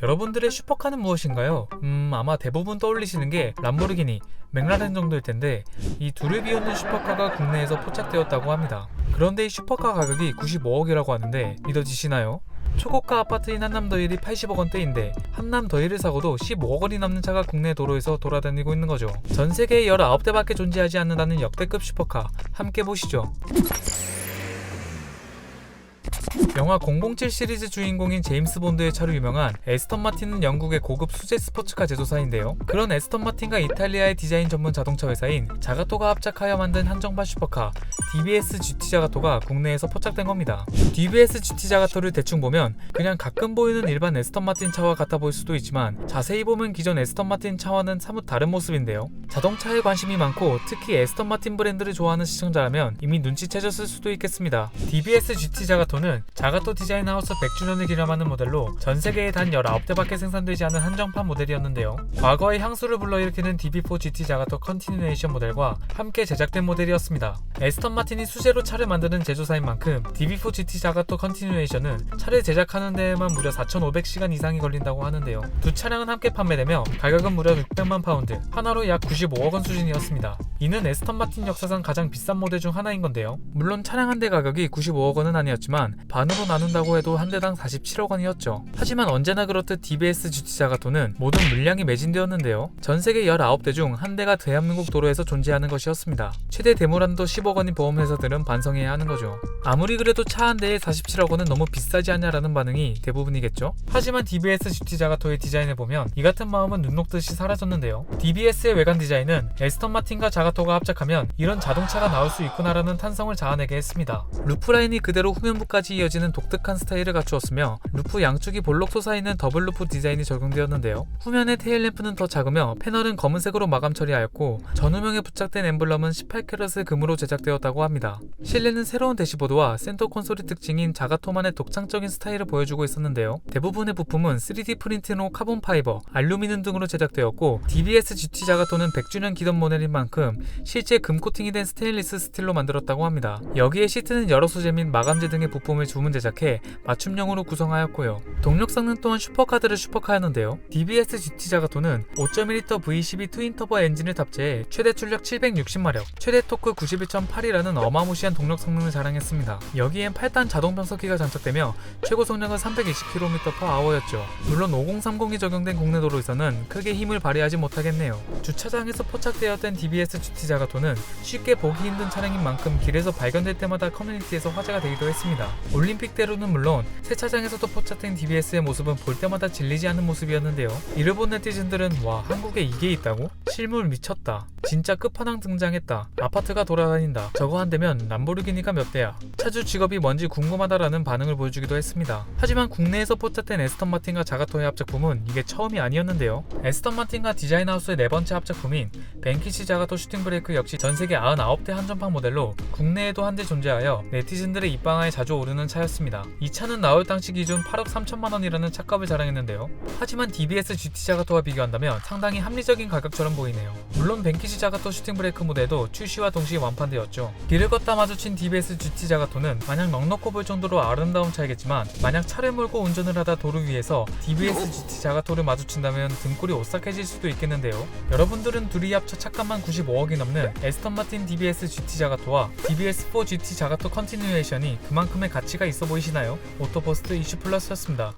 여러분들의 슈퍼카는 무엇인가요? 아마 대부분 떠올리시는 게 람보르기니, 맥라렌 정도일 텐데 이 둘을 비웃는 슈퍼카가 국내에서 포착되었다고 합니다. 그런데 이 슈퍼카 가격이 95억이라고 하는데 믿어지시나요? 초고가 아파트인 한남더힐이 80억 원대인데 한남더힐을 사고도 15억 원이 넘는 차가 국내 도로에서 돌아다니고 있는 거죠. 전 세계에 19대밖에 존재하지 않는다는 역대급 슈퍼카 함께 보시죠. 영화 007 시리즈 주인공인 제임스 본드의 차로 유명한 에스턴 마틴은 영국의 고급 수제 스포츠카 제조사인데요. 그런 에스턴 마틴과 이탈리아의 디자인 전문 자동차 회사인 자가토가 합작하여 만든 한정판 슈퍼카 DBS GT 자가토가 국내에서 포착된 겁니다. DBS GT 자가토를 대충 보면 그냥 가끔 보이는 일반 에스턴 마틴 차와 같아 보일 수도 있지만 자세히 보면 기존 에스턴 마틴 차와는 사뭇 다른 모습인데요. 자동차에 관심이 많고 특히 에스턴 마틴 브랜드를 좋아하는 시청자라면 이미 눈치채셨을 수도 있겠습니다. DBS GT 자가토는 자가토 디자인 하우스 100주년을 기념하는 모델로 전 세계에 단 19대밖에 생산되지 않은 한정판 모델이었는데요. 과거의 향수를 불러일으키는 DB4 GT 자가토 컨티뉴에이션 모델과 함께 제작된 모델이었습니다. 에스턴 마틴이 수제로 차를 만드는 제조사인 만큼 DB4 GT 자가토 컨티뉴에이션은 차를 제작하는 데에만 무려 4,500시간 이상이 걸린다고 하는데요. 두 차량은 함께 판매되며 가격은 무려 600만 파운드, 하나로 약 95억 원 수준이었습니다. 이는 에스턴 마틴 역사상 가장 비싼 모델 중 하나인 건데요. 물론 차량 한 대 가격이 95억 원은 아니었지만 반으로 나눈다고 해도 한 대당 47억 원이었죠. 하지만 언제나 그렇듯 DBS GT 자가토는 모든 물량이 매진되었는데요. 전 세계 19대 중 한 대가 대한민국 도로에서 존재하는 것이었습니다. 최대 대물한도 10억 원인 보험회사들은 반성해야 하는 거죠. 아무리 그래도 차 한 대에 47억 원은 너무 비싸지 않냐라는 반응이 대부분이겠죠. 하지만 DBS GT 자가토의 디자인을 보면 이 같은 마음은 눈 녹듯이 사라졌는데요. DBS의 외관 디자인은 에스턴 마틴과 자가토가 합작하면 이런 자동차가 나올 수 있구나라는 탄성을 자아내게 했습니다. 루프 라인이 그대로 후면부까지 이어지는 독특한 스타일을 갖추었으며 루프 양쪽이 볼록 솟아있는 더블 루프 디자인이 적용되었는데요. 후면의 테일램프는 더 작으며 패널은 검은색으로 마감 처리하였고 전후명에 부착된 엠블럼은 18캐럿의 금으로 제작되었다고 합니다. 실내는 새로운 대시보드와 센터 콘솔이 특징인 자가토만의 독창적인 스타일을 보여주고 있었는데요. 대부분의 부품은 3D 프린트로 카본 파이버, 알루미늄 등으로 제작되었고 DBS GT 자가토는 100주년 기념 모델인 만큼 실제 금 코팅이 된 스테인리스 스틸로 만들었다고 합니다. 여기에 시트는 여러 소재 및 마감재 등의 부품을 주문 제작해 맞춤형으로 구성하였고요. 동력 성능 또한 슈퍼카들을 슈퍼카였는데요. DBS GT 자가토는 5.1L V12 트윈터보 엔진을 탑재해 최대 출력 760마력, 최대 토크 91.8이라는 어마무시한 동력 성능을 자랑했습니다. 여기엔 8단 자동 변속기가 장착되며 최고 속력은 320km/h였죠. 물론 5030이 적용된 국내 도로에서는 크게 힘을 발휘하지 못하겠네요. 주차장에서 포착되었던 DBS GT 자가토는 쉽게 보기 힘든 차량인 만큼 길에서 발견될 때마다 커뮤니티에서 화제가 되기도 했습니다. 올림픽대로는 물론 세차장에서도 포착된 DBS의 모습은 볼 때마다 질리지 않는 모습이었는데요. 이를 본 네티즌들은 와, 한국에 이게 있다고? 실물 미쳤다. 진짜 끝판왕 등장했다. 아파트가 돌아다닌다. 저거 한 대면 람보르기니가 몇 대야. 차주 직업이 뭔지 궁금하다라는 반응을 보여주기도 했습니다. 하지만 국내에서 포착된 에스턴 마틴과 자가토의 합작품은 이게 처음이 아니었는데요. 에스턴 마틴과 디자인 하우스의 네 번째 합작품인 벤키시 자가토 슈팅 브레이크 역시 전세계 99대 한정판 모델로 국내에도 한 대 존재하여 네티즌들의 입방아에 자주 오르는 차였습니다. 이 차는 나올 당시 기준 8억 3천만 원이라는 차값을 자랑했는데요. 하지만 DBS GT 자가토와 비교한다면 상당히 합리적인 가격처럼 보이네요. 물론 벤키시 자가토 슈팅 브레이크 모델도 출시와 동시에 완판되었죠. 길을 걷다 마주친 DBS GT 자가토는 마냥 넉넉해 보일 정도로 아름다운 차이겠지만 만약 차를 몰고 운전을 하다 도로 위에서 DBS GT 자가토를 마주친다면 등골이 오싹해질 수도 있겠는데요. 여러분들은 둘이 합쳐 차값만 95억이 넘는 에스턴 마틴 DBS GT 자가토와 DBS4 GT 자가토 컨티뉴에이션이 그만큼의 가치가 있어 보이시나요? 오토버스트 이슈 플러스였습니다.